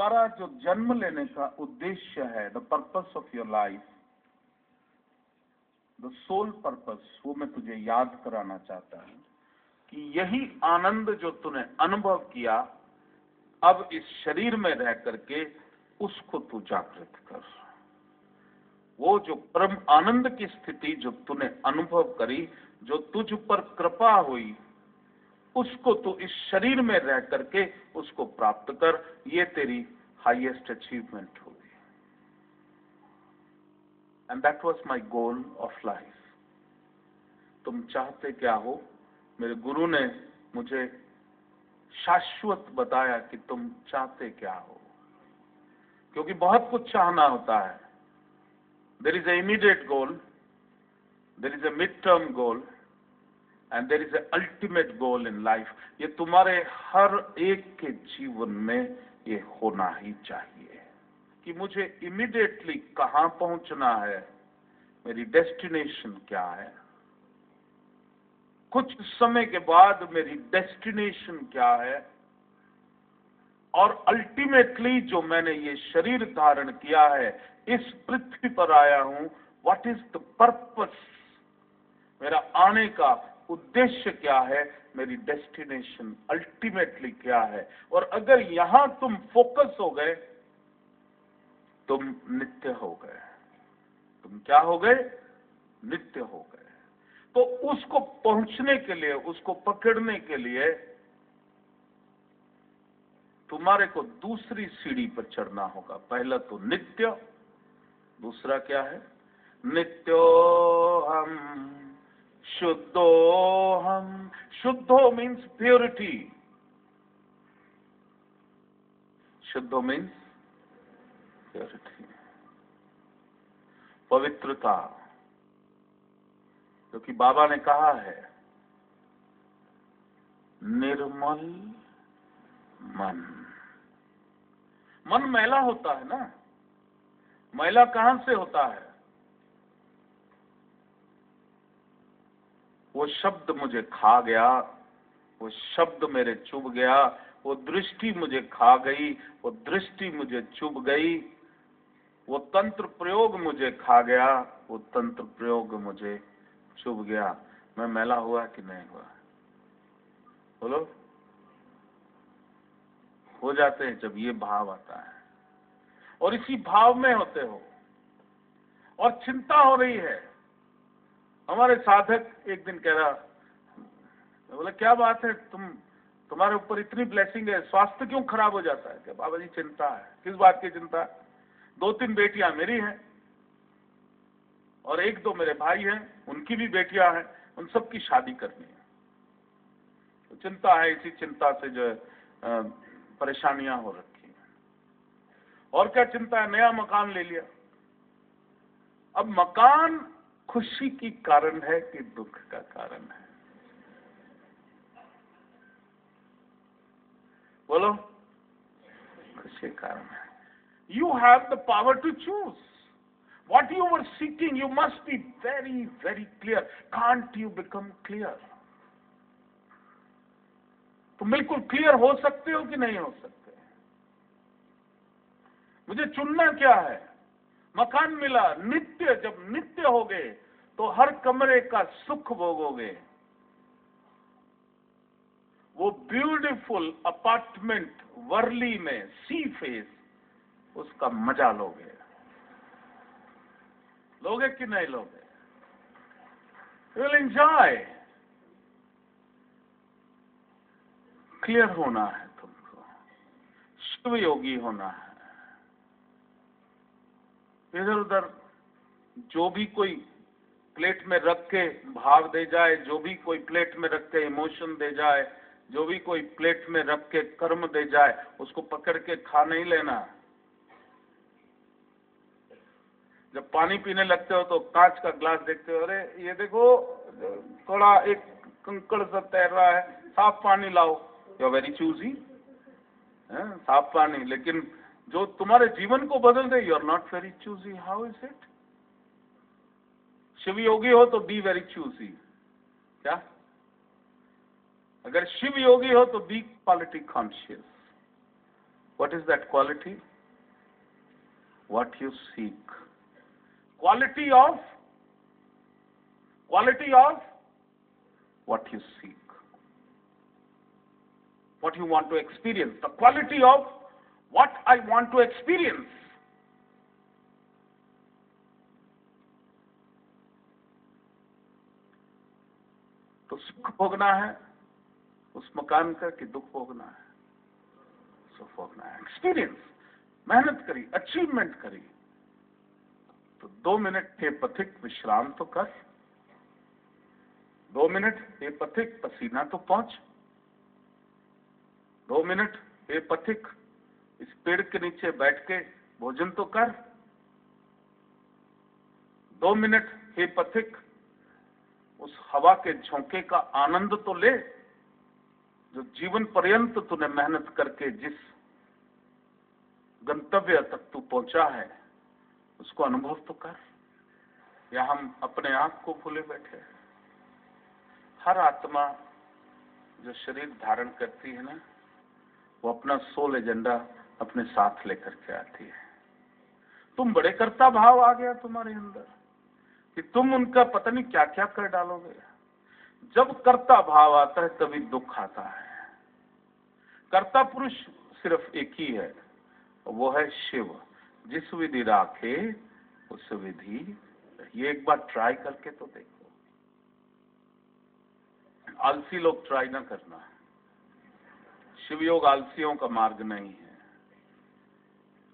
तुम्हारा जो जन्म लेने का उद्देश्य है, the purpose of your life, the sole purpose, वो मैं तुझे याद कराना चाहता हूं कि यही आनंद जो तूने अनुभव किया, अब इस शरीर में रह करके उसको तू जागृत कर। वो जो परम आनंद की स्थिति जो तूने अनुभव करी, जो तुझ पर कृपा हुई, उसको तू इस शरीर में रह करके उसको प्राप्त कर। ये तेरी हाईएस्ट अचीवमेंट होगी। And that was my goal of life. तुम चाहते क्या हो? मेरे गुरु ने मुझे शाश्वत बताया कि तुम चाहते क्या हो, क्योंकि बहुत कुछ चाहना होता है। There is a immediate goal, there is a mid term goal, and there is a ultimate goal in life. ये तुम्हारे हर एक के जीवन में ये होना ही चाहिए कि मुझे इमीडिएटली कहां पहुंचना है, मेरी डेस्टिनेशन क्या है, कुछ समय के बाद मेरी डेस्टिनेशन क्या है, और अल्टीमेटली जो मैंने ये शरीर धारण किया है, इस पृथ्वी पर आया हूं, व्हाट इज द पर्पस, मेरा आने का उद्देश्य क्या है, मेरी डेस्टिनेशन अल्टीमेटली क्या है। और अगर यहां तुम फोकस हो गए, तुम नित्य हो गए। तुम क्या हो गए? नित्य हो गए। तो उसको पहुंचने के लिए, उसको पकड़ने के लिए तुम्हारे को दूसरी सीढ़ी पर चढ़ना होगा। पहला तो नित्य, दूसरा क्या है? नित्यो हम शुद्धो हम। शुद्धो मीन्स प्योरिटी। शुद्धो मीन्स प्योरिटी, पवित्रता। क्योंकि बाबा ने कहा है, निर्मल मन। मन मैला होता है ना। मैला कहां से होता है? वो शब्द मुझे खा गया, वो शब्द मेरे चुभ गया, वो दृष्टि मुझे खा गई, वो दृष्टि मुझे चुभ गई, वो तंत्र प्रयोग मुझे खा गया, वो तंत्र प्रयोग मुझे चुभ गया। मैं मैला हुआ कि नहीं हुआ? बोलो। हो जाते हैं जब ये भाव आता है, और इसी भाव में होते हो, और चिंता हो रही है। हमारे साधक एक दिन कह रहा, बोला क्या बात है, तुम्हारे ऊपर इतनी ब्लेसिंग है, स्वास्थ्य क्यों खराब हो जाता है? कि बाबा जी चिंता है। किस बात की चिंता? 2-3 बेटियां मेरी हैं, और 1-2 मेरे भाई हैं, उनकी भी बेटियां हैं, उन सबकी शादी करनी है। तो चिंता है, इसी चिंता से जो परेशानियां हो रखी हैं। और क्या चिंता है? नया मकान ले लिया। अब मकान खुशी की कारण है कि दुख का कारण है? बोलो। खुशी का कारण है। You have the power to choose. What you were seeking, you must be very, very clear. Can't you become clear? तुम बिल्कुल क्लियर हो सकते हो कि नहीं हो सकते? मुझे चुनना क्या है? मकान मिला, नित्य, जब नित्य हो गए तो हर कमरे का सुख भोगोगे। वो ब्यूटीफुल अपार्टमेंट वर्ली में, सी फेस, उसका मजा लोगे। लोगे कि नहीं लोगे? You will enjoy. क्लियर होना है तुमको, शिव योगी होना है। इधर उधर जो भी कोई प्लेट में रख के भाव दे जाए, जो भी कोई प्लेट में रख के इमोशन दे जाए, जो भी कोई प्लेट में रख के कर्म दे जाए, उसको पकड़ के खा नहीं लेना। जब पानी पीने लगते हो तो कांच का ग्लास देखते हो, अरे ये देखो थोड़ा एक कंकड़ सा तैर रहा है, साफ पानी लाओ। यू आर वेरी चूजी, साफ पानी। लेकिन जो तुम्हारे जीवन को बदल दे, you are not very choosy. How is it? Shiv योगी हो तो बी वेरी चूजी। क्या? अगर शिव योगी हो तो be quality conscious. What What is that quality? What you seek. Quality of what you seek. What you want to experience. The quality of what I want to experience. तो सुख भोगना है उस मकान का कि दुख भोगना है? सुख भोगना है। एक्सपीरियंस, मेहनत करी, अचीवमेंट करी, तो 2 मिनट हे पथिक विश्राम तो कर, 2 मिनट हे पथिक पसीना तो पहुंच, 2 मिनट हे पथिक इस पेड़ के नीचे बैठ के भोजन तो कर, 2 मिनट हे पथिक उस हवा के झोंके का आनंद तो ले, जो जीवन पर्यंत तूने मेहनत करके जिस गंतव्य तक तू पहुंचा है उसको अनुभव तो कर। या हम अपने आप को भूले बैठे हैं? हर आत्मा जो शरीर धारण करती है ना, वो अपना सोल एजेंडा अपने साथ लेकर के आती है। तुम बड़े कर्ता भाव आ गया तुम्हारे अंदर कि तुम उनका पता नहीं क्या क्या कर डालोगे। जब कर्ता भाव आता है तभी दुख आता है। कर्ता पुरुष सिर्फ एक ही है, वो है शिव। जिस विधि राखे उस विधि, ये एक बार ट्राई करके तो देखो। आलसी लोग ट्राई ना करना। शिव योग आलसियों का मार्ग नहीं है,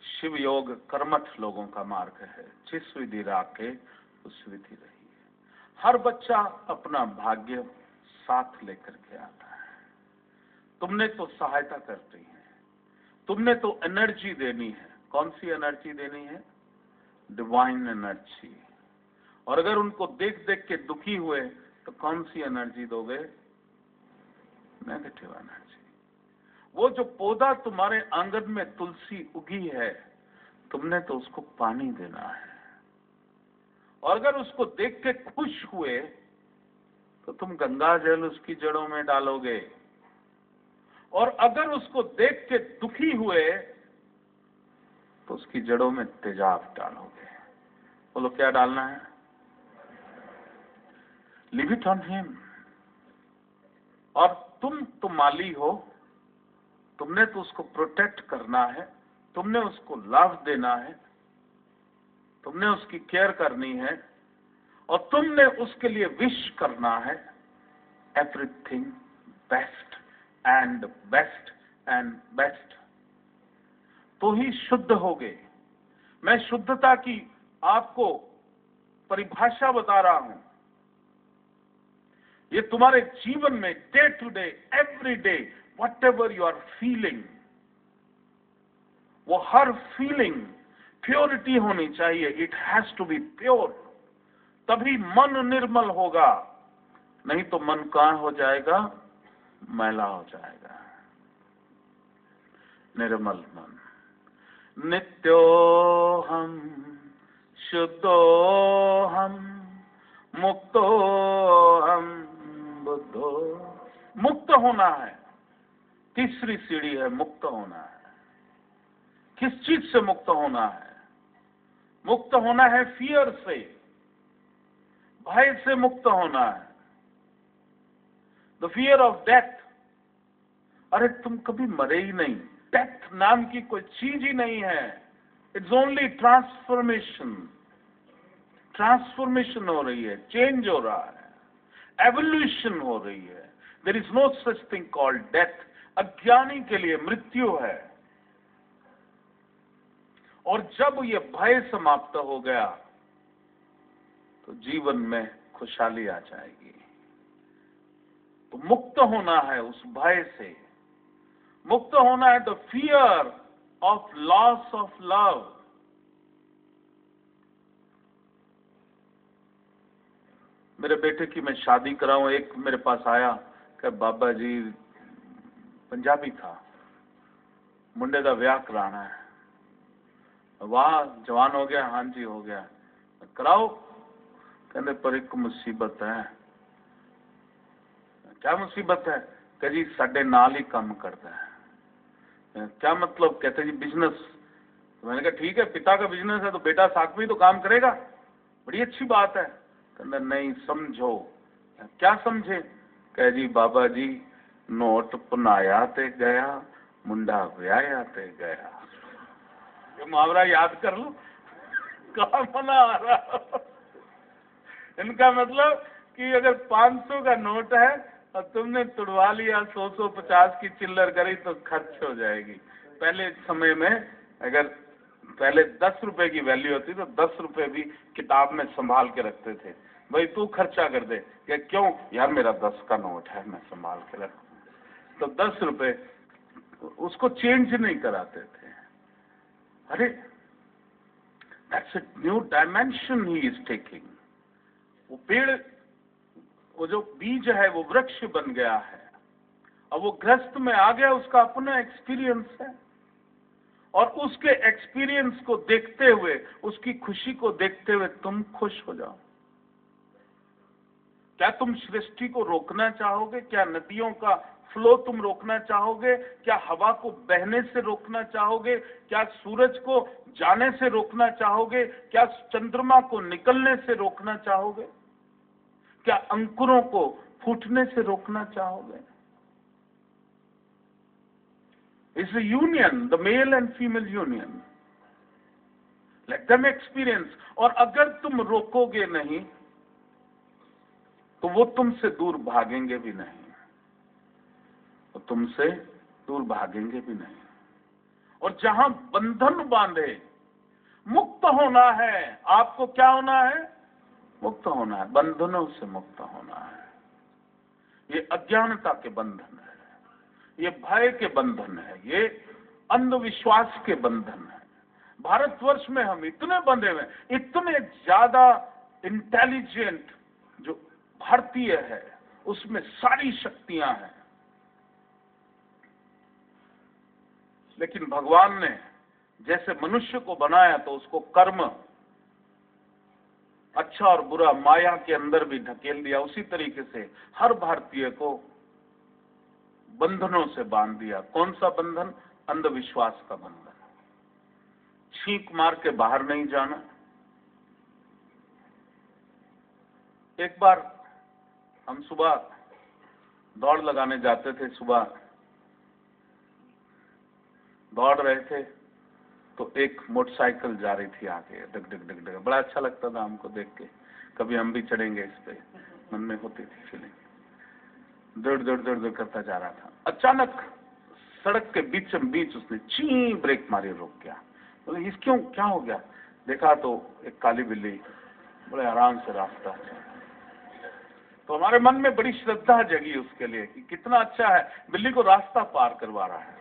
शिव योग कर्मठ लोगों का मार्ग है। जिस विधि राखे उस विधि रही। हर बच्चा अपना भाग्य साथ लेकर के आता है। तुमने तो सहायता करनी है, तुमने तो एनर्जी देनी है। कौन सी एनर्जी देनी है? Divine energy. और अगर उनको देख देख के दुखी हुए तो कौन सी एनर्जी दोगे? Negative energy. वो जो पौधा तुम्हारे आंगन में तुलसी उगी है, तुमने तो उसको पानी देना है। और अगर उसको देख के खुश हुए तो तुम गंगा जल उसकी जड़ों में डालोगे। और अगर उसको देख के दुखी हुए तो उसकी जड़ों में तेजाब डालोगे। बोलो क्या डालना है? Leave it on him. और तुम तो माली हो, तुमने तो उसको प्रोटेक्ट करना है, तुमने उसको लव देना है, तुमने उसकी केयर करनी है, और तुमने उसके लिए विश करना है everything best and best and best. तो ही शुद्ध होगे। मैं शुद्धता की आपको परिभाषा बता रहा हूं। ये तुम्हारे जीवन में day to day, every day, whatever you are feeling, वो हर फीलिंग प्योरिटी होनी चाहिए। It has to be pure. तभी मन निर्मल होगा, नहीं तो मन कहां हो जाएगा? मैला हो जाएगा। निर्मल मन। नित्योहम शुद्धोहम मुक्तोहम बुद्धो। मुक्त होना है। तीसरी सीढ़ी है मुक्त होना है। किस चीज से मुक्त होना है? मुक्त होना है फियर से, भय से मुक्त होना है। The fear of death. अरे तुम कभी मरे ही नहीं। डेथ नाम की कोई चीज ही नहीं है। It's only transformation. ट्रांसफॉर्मेशन हो रही है, चेंज हो रहा है, एवोल्यूशन हो रही है। There is no such thing called death. अज्ञानी के लिए मृत्यु है। और जब ये भय समाप्त हो गया तो जीवन में खुशहाली आ जाएगी। तो मुक्त होना है उस भय से। मुक्त होना है the fear of loss of love. मेरे बेटे की मैं शादी कराऊं, एक मेरे पास आया कि बाबा जी, पंजाबी था, मुंडे दा ब्याह कराना है। वाह, जवान हो गया? हाँ जी हो गया। कराओ। कहते पर एक मुसीबत है। क्या मुसीबत है? कि जी साडे नाल ही काम करता है। क्या मतलब? कहते जी बिजनेस। तो मैंने कहा ठीक है, पिता का बिजनेस है तो बेटा साथ में ही तो काम करेगा, बड़ी अच्छी बात है। कहना नहीं समझो। क्या समझे? कह जी बाबा जी नोट पनाया ते गया, मुंडा व्याया ते गया। ये मुहावरा याद कर लो, कहाँ मना आ रहा। इनका मतलब कि अगर 500 का नोट है और तुमने तुड़वा लिया 100-150 की चिल्लर करी तो खर्च हो जाएगी। पहले समय में अगर पहले 10 रुपए की वैल्यू होती तो 10 रुपए भी किताब में संभाल के रखते थे। भाई तू खर्चा कर दे, क्या क्यों? यार मेरा 10 का नोट है, मैं संभाल के रखूं। तो 10 रुपए उसको चेंज नहीं कराते थे। अरे that's a new dimension he is taking. वो पेड़, वो जो बीज है वो वृक्ष बन गया है, अब वो ग्रस्त में आ गया, उसका अपना एक्सपीरियंस है। और उसके एक्सपीरियंस को देखते हुए, उसकी खुशी को देखते हुए तुम खुश हो जाओ। क्या तुम सृष्टि को रोकना चाहोगे? क्या नदियों का फ्लो तुम रोकना चाहोगे? क्या हवा को बहने से रोकना चाहोगे? क्या सूरज को जाने से रोकना चाहोगे? क्या चंद्रमा को निकलने से रोकना चाहोगे? क्या अंकुरों को फूटने से रोकना चाहोगे? It's a union, the male and female union. Let them experience. और अगर तुम रोकोगे नहीं तो वो तुमसे दूर भागेंगे भी नहीं, तो तुमसे दूर भागेंगे भी नहीं। और जहां बंधन बांधे, मुक्त होना है। आपको क्या होना है? मुक्त होना है, बंधनों से मुक्त होना है। ये अज्ञानता के बंधन है, ये भय के बंधन है, ये अंधविश्वास के बंधन है। भारतवर्ष में हम इतने बंधे हुए, इतने ज्यादा इंटेलिजेंट जो भारतीय है, उसमें सारी शक्तियां हैं, लेकिन भगवान ने जैसे मनुष्य को बनाया तो उसको कर्म, अच्छा और बुरा, माया के अंदर भी ढकेल दिया। उसी तरीके से हर भारतीय को बंधनों से बांध दिया। कौन सा बंधन? अंधविश्वास का बंधन। छींक मार के बाहर नहीं जाना। एक बार हम सुबह दौड़ लगाने जाते थे, सुबह दौड़ रहे थे तो एक मोटरसाइकिल जा रही थी आगे, डग डग डग डग। बड़ा अच्छा लगता था हमको देख के, कभी हम भी चढ़ेंगे इस पे, मन में होती थी फीलिंग। दौड़ दौड़ दौड़ दौड़ करता जा रहा था। अचानक सड़क के बीचों बीच उसने ची ब्रेक मारी, रुक गया। तो इस क्यों, क्या हो गया? देखा तो एक काली बिल्ली बड़े आराम से रास्ता है। तो हमारे मन में बड़ी श्रद्धा जगी उसके लिए कि कितना अच्छा है, बिल्ली को रास्ता पार करवा रहा है।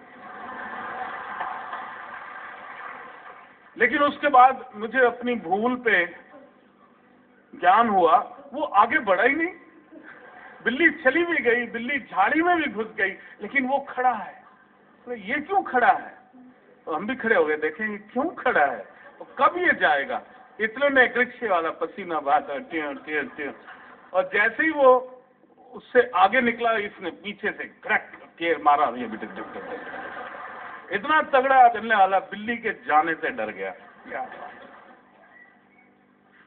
लेकिन उसके बाद मुझे अपनी भूल पे ज्ञान हुआ, वो आगे बढ़ा ही नहीं। बिल्ली चली भी गई, बिल्ली झाड़ी में भी घुस गई, लेकिन वो खड़ा है। तो ये क्यों खड़ा है? तो हम भी खड़े हो गए, देखें ये क्यों खड़ा है, तो कब ये जाएगा। इतने में एक रिक्शे वाला पसीना बहाता टें टें टें, और जैसे ही वो उससे आगे निकला, इसने पीछे से क्रैक केर मारा, ये भी डिग डिग। इतना तगड़ा चलने वाला बिल्ली के जाने से डर गया।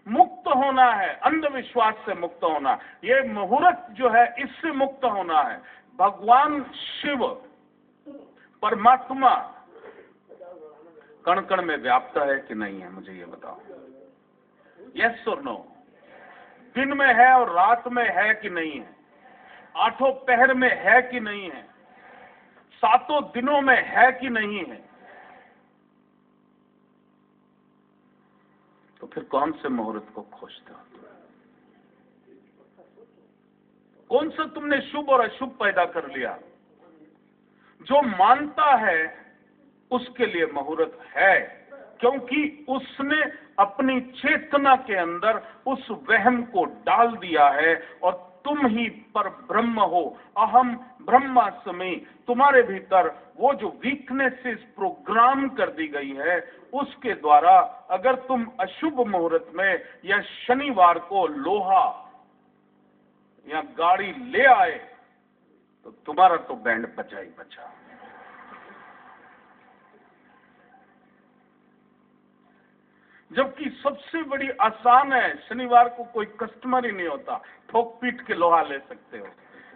मुक्त होना है, अंधविश्वास से मुक्त होना। ये मुहूर्त जो है, इससे मुक्त होना है। भगवान शिव परमात्मा कण कण में व्याप्त है कि नहीं है, मुझे ये बताओ। यस और नो? दिन में है और रात में है कि नहीं है? आठों पहर में है कि नहीं है? सातों दिनों में है कि नहीं है? तो फिर कौन से मुहूर्त को खोजते हो? कौन सा तुमने शुभ और अशुभ पैदा कर लिया? जो मानता है उसके लिए मुहूर्त है, क्योंकि उसने अपनी चेतना के अंदर उस वहम को डाल दिया है। और तुम ही पर ब्रह्म हो, अहम ब्रह्मास्मि। तुम्हारे भीतर वो जो वीकनेसेस प्रोग्राम कर दी गई है, उसके द्वारा अगर तुम अशुभ मुहूर्त में या शनिवार को लोहा या गाड़ी ले आए तो तुम्हारा तो बैंड बचा ही बचा। जबकि सबसे बड़ी आसान है, शनिवार को कोई कस्टमर ही नहीं होता, ठोक पीट के लोहा ले सकते हो।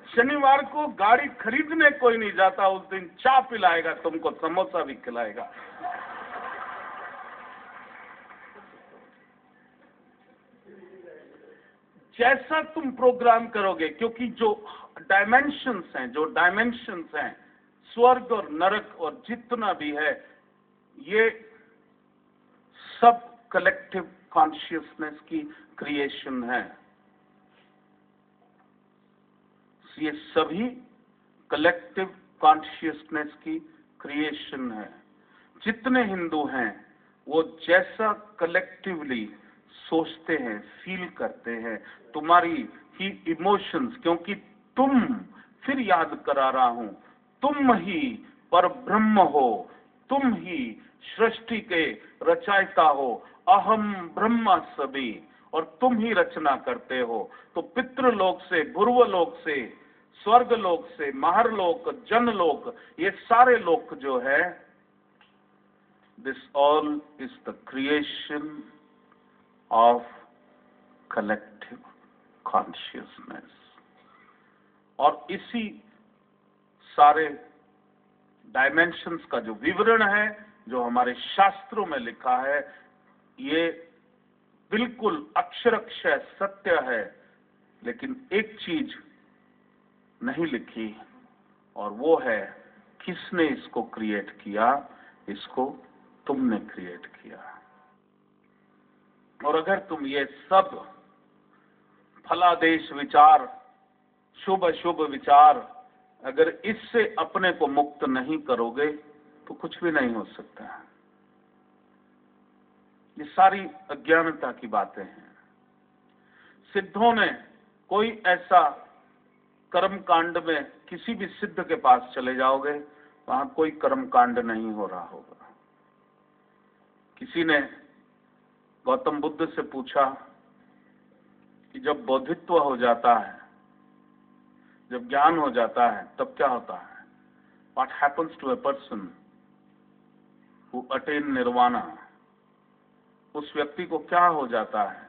शनिवार को गाड़ी खरीदने कोई नहीं जाता, उस दिन चाय पिलाएगा, तुमको समोसा भी खिलाएगा। जैसा तुम प्रोग्राम करोगे, क्योंकि जो डायमेंशंस हैं स्वर्ग और नरक और जितना भी है, ये सब कलेक्टिव कॉन्शियसनेस की क्रिएशन है। ये सभी कलेक्टिव कॉन्शियसनेस की क्रिएशन है। जितने हिंदू हैं वो जैसा कलेक्टिवली सोचते हैं, फील करते हैं, तुम्हारी ही इमोशंस, क्योंकि तुम, फिर याद करा रहा हूं, तुम ही पर ब्रह्म हो, तुम ही सृष्टि के रचयिता हो, अहम ब्रह्मास्मि, और तुम ही रचना करते हो। तो पितृलोक से, भूर्वलोक से, स्वर्गलोक से, महरलोक, जनलोक, ये सारे लोक जो है, this all is the creation of collective consciousness. और इसी सारे डायमेंशंस का जो विवरण है, जो हमारे शास्त्रों में लिखा है, ये बिल्कुल अक्षरशः सत्य है। लेकिन एक चीज नहीं लिखी, और वो है किसने इसको क्रिएट किया। इसको तुमने क्रिएट किया। और अगर तुम ये सब फलादेश विचार, शुभ अशुभ विचार, अगर इससे अपने को मुक्त नहीं करोगे तो कुछ भी नहीं हो सकता। ये सारी अज्ञानता की बातें हैं। सिद्धों ने कोई ऐसा कर्म कांड में, किसी भी सिद्ध के पास चले जाओगे, वहां कोई कर्म कांड नहीं हो रहा होगा। किसी ने गौतम बुद्ध से पूछा कि जब बौद्धित्व हो जाता है, जब ज्ञान हो जाता है, तब क्या होता है? What happens to a person who attain nirvana? उस व्यक्ति को क्या हो जाता है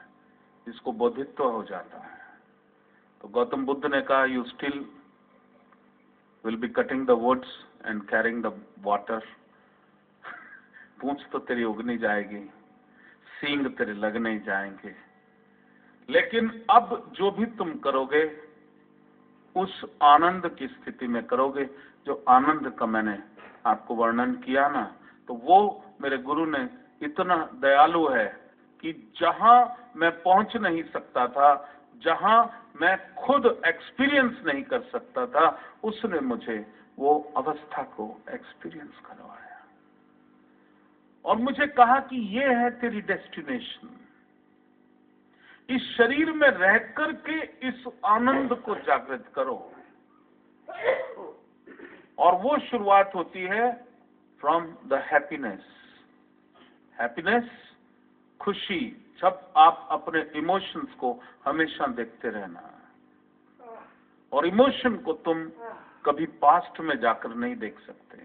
जिसको बौद्धित्व हो जाता है? तो गौतम बुद्ध ने कहा, you still will be cutting the woods and carrying the water. पूंछ तो तेरी उगनी जाएगी, सींग तेरे लग नहीं जाएंगे, लेकिन अब जो भी तुम करोगे उस आनंद की स्थिति में करोगे। जो आनंद का मैंने आपको वर्णन किया ना, तो वो मेरे गुरु ने इतना दयालु है कि जहां मैं पहुंच नहीं सकता था, जहां मैं खुद एक्सपीरियंस नहीं कर सकता था, उसने मुझे वो अवस्था को एक्सपीरियंस करवाया और मुझे कहा कि ये है तेरी डेस्टिनेशन। इस शरीर में रह करके इस आनंद को जागृत करो। और वो शुरुआत होती है फ्रॉम द हैप्पीनेस। हैप्पीनेस, खुशी, जब आप अपने इमोशंस को हमेशा देखते रहना। और इमोशन को तुम कभी पास्ट में जाकर नहीं देख सकते।